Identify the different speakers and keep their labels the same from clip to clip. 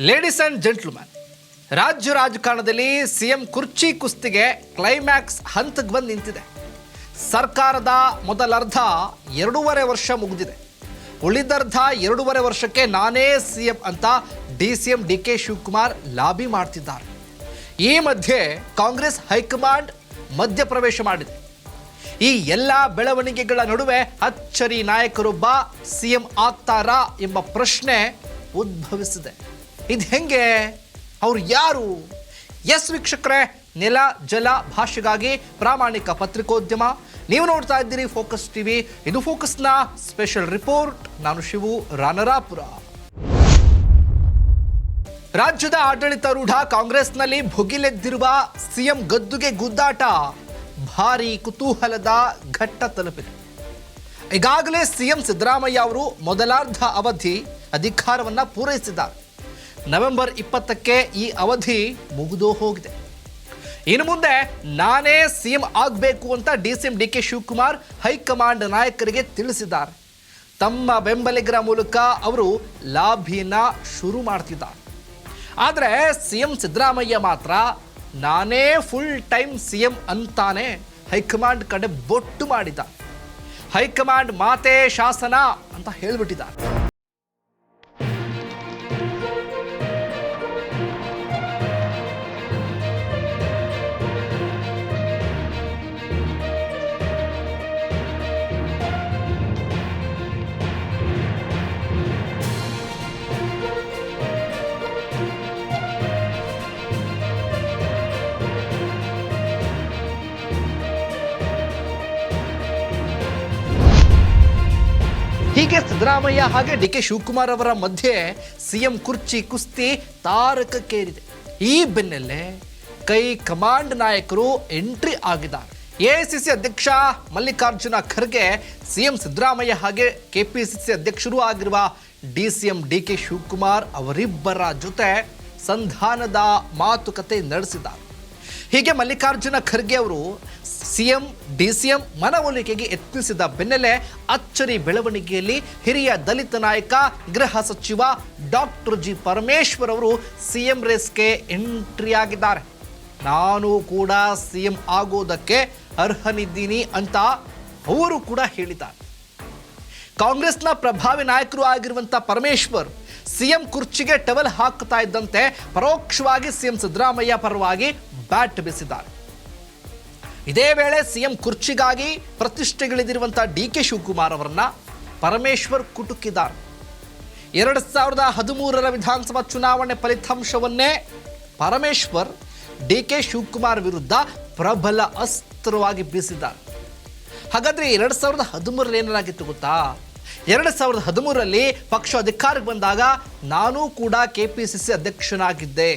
Speaker 1: Ladies and gentleman, ರಾಜ್ಯ ರಾಜಕಾರಣದಲ್ಲಿ CM ಕುರ್ಚಿ ಕುಸ್ತಿಗೆ ಕ್ಲೈಮ್ಯಾಕ್ಸ್ ಹಂತಕ್ಕೆ ಬಂದು ನಿಂತಿದೆ. ಸರ್ಕಾರದ ಮೊದಲರ್ಧ 2.5 ವರ್ಷ ಮುಗಿದಿದೆ. ಉಳಿದರ್ಧ 2.5 ವರ್ಷಕ್ಕೆ ನಾನೇ ಸಿಎಂ ಅಂತ ಡಿಸಿಎಂ ಡಿಕೆ ಶಿವಕುಮಾರ್ ಲಾಬಿ ಮಾಡ್ತಿದ್ದಾರೆ. ಈ ಮಧ್ಯೆ ಕಾಂಗ್ರೆಸ್ ಹೈಕಮಾಂಡ್ ಮಧ್ಯಪ್ರವೇಶ ಮಾಡಿದೆ. ಈ ಎಲ್ಲ ಬೆಳವಣಿಗೆಗಳ ನಡುವೆ ಅಚ್ಚರಿ ನಾಯಕರೊಬ್ಬ ಸಿಎಂ ಆಗ್ತಾರಾ ಎಂಬ ಪ್ರಶ್ನೆ ಉದ್ಭವಿಸಿದೆ. ಇದು ಹೆಂಗೆ? ಅವ್ರು ಯಾರು? ಎಸ್ ವೀಕ್ಷಕರೇ, ನೆಲ ಜಲ ಭಾಷೆಗಾಗಿ ಪ್ರಾಮಾಣಿಕ ಪತ್ರಿಕೋದ್ಯಮ. ನೀವು ನೋಡ್ತಾ ಇದ್ದೀರಿ ಫೋಕಸ್ ಟಿವಿ. ಇದು ಫೋಕಸ್ನ ಸ್ಪೆಷಲ್ ರಿಪೋರ್ಟ್. ನಾನು ಶಿವು ರಾನರಾಪುರ. ರಾಜ್ಯದ ಆಡಳಿತಾರೂಢ ಕಾಂಗ್ರೆಸ್ನಲ್ಲಿ ಭುಗಿಲೆದ್ದಿರುವ ಸಿಎಂ ಗದ್ದುಗೆ ಗುದ್ದಾಟ ಭಾರಿ ಕುತೂಹಲದ ಘಟ್ಟ ತಲುಪಿದೆ. ಈಗಾಗಲೇ ಸಿಎಂ ಸಿದ್ದರಾಮಯ್ಯ ಅವರು ಮೊದಲಾರ್ಧ ಅವಧಿ ಅಧಿಕಾರವನ್ನು ಪೂರೈಸಿದ್ದಾರೆ. ನವೆಂಬರ್ 20ಕ್ಕೆ ಈ ಅವಧಿ ಮುಗಿದು ಹೋಗಿದೆ. ಇನ್ನು ಮುಂದೆ ನಾನೇ ಸಿಎಂ ಆಗಬೇಕು ಅಂತ ಡಿಸಿಎಂ ಡಿಕೆ ಶಿವಕುಮಾರ್ ಹೈಕಮಾಂಡ್ ನಾಯಕರಿಗೆ ತಿಳಿಸಿದ್ದಾರೆ. ತಮ್ಮ ಬೆಂಬಲಿಗರ ಮೂಲಕ ಅವರು ಲಾಭಿನ ಶುರು ಮಾಡ್ತಿದ್ದಾರೆ. ಆದರೆ ಸಿಎಂ ಸಿದ್ದರಾಮಯ್ಯ ಮಾತ್ರ ನಾನೇ ಫುಲ್ ಟೈಮ್ ಸಿಎಂ ಅಂತಾನೆ ಹೈಕಮಾಂಡ್ ಕಡೆ ಬೊಟ್ಟು ಮಾಡಿದ್ದಾರೆ. ಹೈಕಮಾಂಡ್ ಮಾತೇ ಶಾಸನ ಅಂತ ಹೇಳಿಬಿಟ್ಟಿದ್ದಾರೆ. ಹೀಗೆ ಸಿದ್ದರಾಮಯ್ಯ ಹಾಗೆ ಡಿಕೆ ಶಿವಕುಮಾರ್ ಅವರ ಮಧ್ಯೆ ಸಿಎಂ ಕುರ್ಚಿ ಕುಸ್ತಿ ತಾರಕಕ್ಕೇರಿದೆ. ಈ ಬೆನ್ನಲ್ಲೇ ಕೈ ಕಮಾಂಡ್ ನಾಯಕರು ಎಂಟ್ರಿ ಆಗಿದ್ದಾರೆ. ಎಐಸಿಸಿ ಅಧ್ಯಕ್ಷ ಮಲ್ಲಿಕಾರ್ಜುನ ಖರ್ಗೆ, ಸಿಎಂ ಸಿದ್ದರಾಮಯ್ಯ ಹಾಗೆ ಕೆಪಿಸಿಸಿ ಅಧ್ಯಕ್ಷರೂ ಆಗಿರುವ ಡಿಸಿಎಂ ಡಿಕೆ ಶಿವಕುಮಾರ್ ಅವರಿಬ್ಬರ ಜೊತೆ ಸಂಧಾನದ ಮಾತುಕತೆ ನಡೆಸಿದ್ದಾರೆ. ಹೀಗೆ ಮಲ್ಲಿಕಾರ್ಜುನ ಖರ್ಗೆ ಅವರು ಸಿಎಂ ಡಿಸಿಎಂ ಮನವೊಲಿಕೆಗೆ ಯತ್ನಿಸಿದ ಬೆನ್ನಲ್ಲೇ ಅಚ್ಚರಿ ಬೆಳವಣಿಗೆಯಲ್ಲಿ ಹಿರಿಯ ದಲಿತ ನಾಯಕ ಗೃಹ ಸಚಿವ ಡಾಕ್ಟರ್ ಜಿ ಪರಮೇಶ್ವರ್ ಅವರು ಸಿಎಂ ರೇಸ್ಗೆ ಎಂಟ್ರಿ ಆಗಿದ್ದಾರೆ. ನಾನು ಕೂಡ ಸಿಎಂ ಆಗೋದಕ್ಕೆ ಅರ್ಹನಿದ್ದೀನಿ ಅಂತ ಅವರು ಕೂಡ ಹೇಳಿದ್ದಾರೆ. ಕಾಂಗ್ರೆಸ್ನ ಪ್ರಭಾವಿ ನಾಯಕರು ಆಗಿರುವಂಥ ಪರಮೇಶ್ವರ್ ಸಿಎಂ ಕುರ್ಚಿಗೆ ಟವೆಲ್ ಹಾಕ್ತಾ ಇದ್ದಂತೆ ಪರೋಕ್ಷವಾಗಿ ಸಿಎಂ ಸಿದ್ದರಾಮಯ್ಯ ಪರವಾಗಿ ಬ್ಯಾಟ್ ಬೀಸಿದ್ದಾರೆ. ಇದೇ ವೇಳೆ ಸಿಎಂ ಕುರ್ಚಿಗಾಗಿ ಪ್ರತಿಷ್ಠೆಗಿಳಿದಿರುವಂತಹ ಡಿಕೆ ಶಿವಕುಮಾರ್ ಅವರನ್ನ ಪರಮೇಶ್ವರ್ ಕುಟುಕಿದ್ದಾರೆ. 2013ರ ವಿಧಾನಸಭಾ ಚುನಾವಣೆ ಫಲಿತಾಂಶವನ್ನೇ ಪರಮೇಶ್ವರ್ ಡಿಕೆ ಶಿವಕುಮಾರ್ ವಿರುದ್ಧ ಪ್ರಬಲ ಅಸ್ತ್ರವಾಗಿ ಬೀಸಿದ್ದಾರೆ. ಹಾಗಾದ್ರೆ 2013ರಲ್ಲಿ ಏನಾಗಿತ್ತು ಗೊತ್ತಾ? 2013ರಲ್ಲಿ ಪಕ್ಷ ಅಧಿಕಾರಕ್ಕೆ ಬಂದಾಗ ನಾನು ಕೂಡ ಕೆಪಿಸಿಸಿ ಅಧ್ಯಕ್ಷನಾಗಿದ್ದೆ.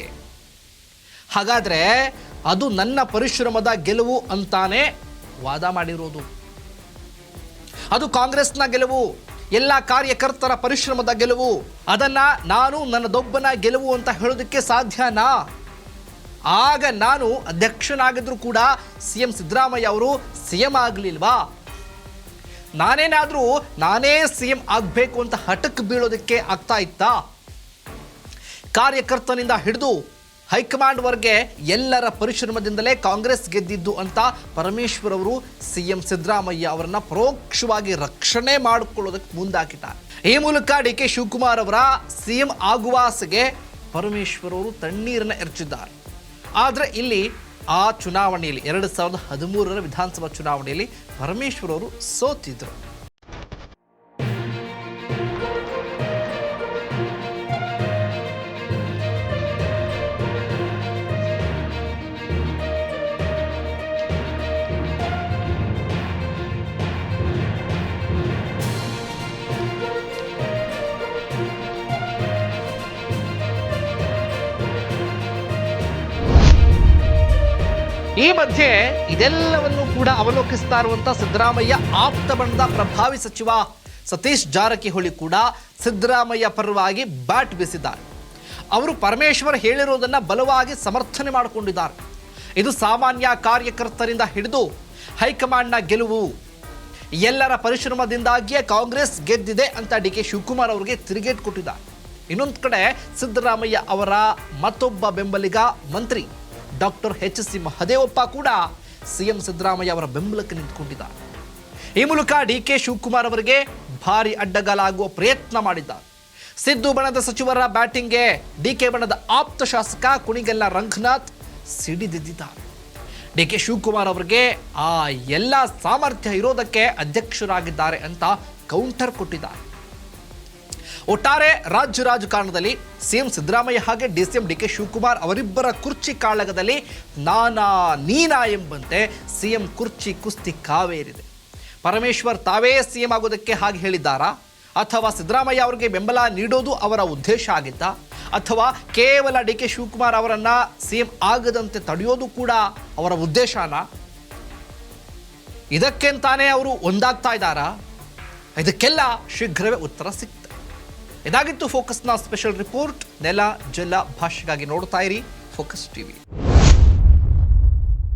Speaker 1: ಹಾಗಾದ್ರೆ ಅದು ನನ್ನ ಪರಿಶ್ರಮದ ಗೆಲುವು ಅಂತಾನೆ ವಾದ ಮಾಡಿರೋದು. ಅದು ಕಾಂಗ್ರೆಸ್ನ ಗೆಲುವು, ಎಲ್ಲ ಕಾರ್ಯಕರ್ತರ ಪರಿಶ್ರಮದ ಗೆಲುವು. ಅದನ್ನ ನಾನು ನನ್ನದೊಬ್ಬನ ಗೆಲುವು ಅಂತ ಹೇಳೋದಕ್ಕೆ ಸಾಧ್ಯನಾ? ಆಗ ನಾನು ಅಧ್ಯಕ್ಷನಾಗಿದ್ರು ಕೂಡ ಸಿಎಂ ಸಿದ್ದರಾಮಯ್ಯ ಅವರು ಸಿಎಂ ಆಗಲಿಲ್ವಾ? ನಾನೇನಾದರೂ ನಾನೇ ಸಿಎಂ ಆಗಬೇಕು ಅಂತ ಹಠಕ್ಕೆ ಬೀಳೋದಕ್ಕೆ ಆಗ್ತಾ ಇತ್ತಾ? ಕಾರ್ಯಕರ್ತನಿಂದ ಹಿಡಿದು ಹೈಕಮಾಂಡ್ವರೆಗೆ ಎಲ್ಲರ ಪರಿಶ್ರಮದಿಂದಲೇ ಕಾಂಗ್ರೆಸ್ ಗೆದ್ದಿದ್ದು ಅಂತ ಪರಮೇಶ್ವರ್ ಅವರು ಸಿಎಂ ಸಿದ್ದರಾಮಯ್ಯ ಅವರನ್ನ ಪರೋಕ್ಷವಾಗಿ ರಕ್ಷಣೆ ಮಾಡಿಕೊಳ್ಳೋದಕ್ಕೆ ಮುಂದಾಕಿದ್ದಾರೆ. ಈ ಮೂಲಕ ಡಿಕೆ ಶಿವಕುಮಾರ್ ಅವರ ಸಿಎಂ ಆಗುವ ಆಸೆಗೆ ಪರಮೇಶ್ವರ್ ಅವರು ತಣ್ಣೀರನ್ನು ಎರಚಿದ್ದಾರೆ. ಆದರೆ ಇಲ್ಲಿ ಆ ಚುನಾವಣೆಯಲ್ಲಿ 2013ರ ವಿಧಾನಸಭಾ ಚುನಾವಣೆಯಲ್ಲಿ ಪರಮೇಶ್ವರ್ ಅವರು ಸೋತಿದ್ರು. ಈ ಮಧ್ಯೆ ಇದೆಲ್ಲವನ್ನು ಕೂಡ ಅವಲೋಕಿಸ್ತಾ ಇರುವಂಥ ಸಿದ್ದರಾಮಯ್ಯ ಆಪ್ತ ಬಣದ ಪ್ರಭಾವಿ ಸಚಿವ ಸತೀಶ್ ಜಾರಕಿಹೊಳಿ ಕೂಡ ಸಿದ್ದರಾಮಯ್ಯ ಪರವಾಗಿ ಬ್ಯಾಟ್ ಬೀಸಿದ್ದಾರೆ. ಅವರು ಪರಮೇಶ್ವರ್ ಹೇಳಿರೋದನ್ನು ಬಲವಾಗಿ ಸಮರ್ಥನೆ ಮಾಡಿಕೊಂಡಿದ್ದಾರೆ. ಇದು ಸಾಮಾನ್ಯ ಕಾರ್ಯಕರ್ತರಿಂದ ಹಿಡಿದು ಹೈಕಮಾಂಡ್ನ ಗೆಲುವು, ಎಲ್ಲರ ಪರಿಶ್ರಮದಿಂದಾಗಿಯೇ ಕಾಂಗ್ರೆಸ್ ಗೆದ್ದಿದೆ ಅಂತ ಡಿಕೆ ಶಿವಕುಮಾರ್ ಅವರಿಗೆ ತಿರುಗೇಟು ಕೊಟ್ಟಿದ್ದಾರೆ. ಇನ್ನೊಂದು ಕಡೆ ಸಿದ್ದರಾಮಯ್ಯ ಅವರ ಮತ್ತೊಬ್ಬ ಬೆಂಬಲಿಗ ಮಂತ್ರಿ ಡಾಕ್ಟರ್ ಎಚ್.ಸಿ. ಮಹದೇವಪ್ಪ ಕೂಡ ಸಿಎಂ ಸಿದ್ದರಾಮಯ್ಯ ಅವರ ಬೆಂಬಲಕ್ಕೆ ನಿಂತುಕೊಂಡಿದ್ದಾರೆ. ಈ ಮೂಲಕ ಡಿ.ಕೆ. ಶಿವಕುಮಾರ್ ಅವರಿಗೆ ಭಾರಿ ಅಡ್ಡಗಾಲಾಗುವ ಪ್ರಯತ್ನ ಮಾಡಿದ್ದಾರೆ. ಸಿದ್ದು ಬಣದ ಸಚಿವರ ಬ್ಯಾಟಿಂಗ್ಗೆ ಡಿ.ಕೆ. ಬಣದ ಆಪ್ತ ಶಾಸಕ ಕುಣಿಗಲ್ನ ರಂಗನಾಥ್ ಸಿಡಿದಿದ್ದಾರೆ. ಡಿ.ಕೆ. ಶಿವಕುಮಾರ್ ಅವರಿಗೆ ಆ ಎಲ್ಲ ಸಾಮರ್ಥ್ಯ ಇರೋದಕ್ಕೆ ಅಧ್ಯಕ್ಷರಾಗಿದ್ದಾರೆ ಅಂತ ಕೌಂಟರ್ ಕೊಟ್ಟಿದ್ದಾರೆ. ಒಟ್ಟಾರೆ ರಾಜ್ಯ ರಾಜಕಾರಣದಲ್ಲಿ ಸಿಎಂ ಸಿದ್ದರಾಮಯ್ಯ ಹಾಗೆ ಡಿಸಿಎಂ ಡಿ.ಕೆ. ಶಿವಕುಮಾರ್ ಅವರಿಬ್ಬರ ಕುರ್ಚಿ ಕಾಳಗದಲ್ಲಿ ನಾನಾ ನೀನಾ ಎಂಬಂತೆ ಸಿಎಂ ಕುರ್ಚಿ ಕುಸ್ತಿ ಕಾವೇರಿದೆ. ಪರಮೇಶ್ವರ್ ತಾವೇ ಸಿಎಂ ಆಗೋದಕ್ಕೆ ಹಾಗೆ ಹೇಳಿದ್ದಾರಾ, ಅಥವಾ ಸಿದ್ದರಾಮಯ್ಯ ಅವರಿಗೆ ಬೆಂಬಲ ನೀಡೋದು ಅವರ ಉದ್ದೇಶ ಆಗಿತ್ತಾ, ಅಥವಾ ಕೇವಲ ಡಿ.ಕೆ. ಶಿವಕುಮಾರ್ ಅವರನ್ನ ಸಿಎಂ ಆಗದಂತೆ ತಡೆಯೋದು ಕೂಡ ಅವರ ಉದ್ದೇಶನಾ? ಇದಕ್ಕೆಂತಾನೆ ಅವರು ಒಂದಾಗ್ತಾ ಇದ್ದಾರಾ? ಇದಕ್ಕೆಲ್ಲ ಶೀಘ್ರವೇ ಉತ್ತರ ಸಿಗ್ತದೆ. ಇದಾಗಿತ್ತು ಫೋಕಸ್ನ ಸ್ಪೆಷಲ್ ರಿಪೋರ್ಟ್. ನೆಲ ಜಲ ಭಾಷೆಗಾಗಿ ನೋಡ್ತಾ ಇರಿ ಫೋಕಸ್ ಟಿವಿ.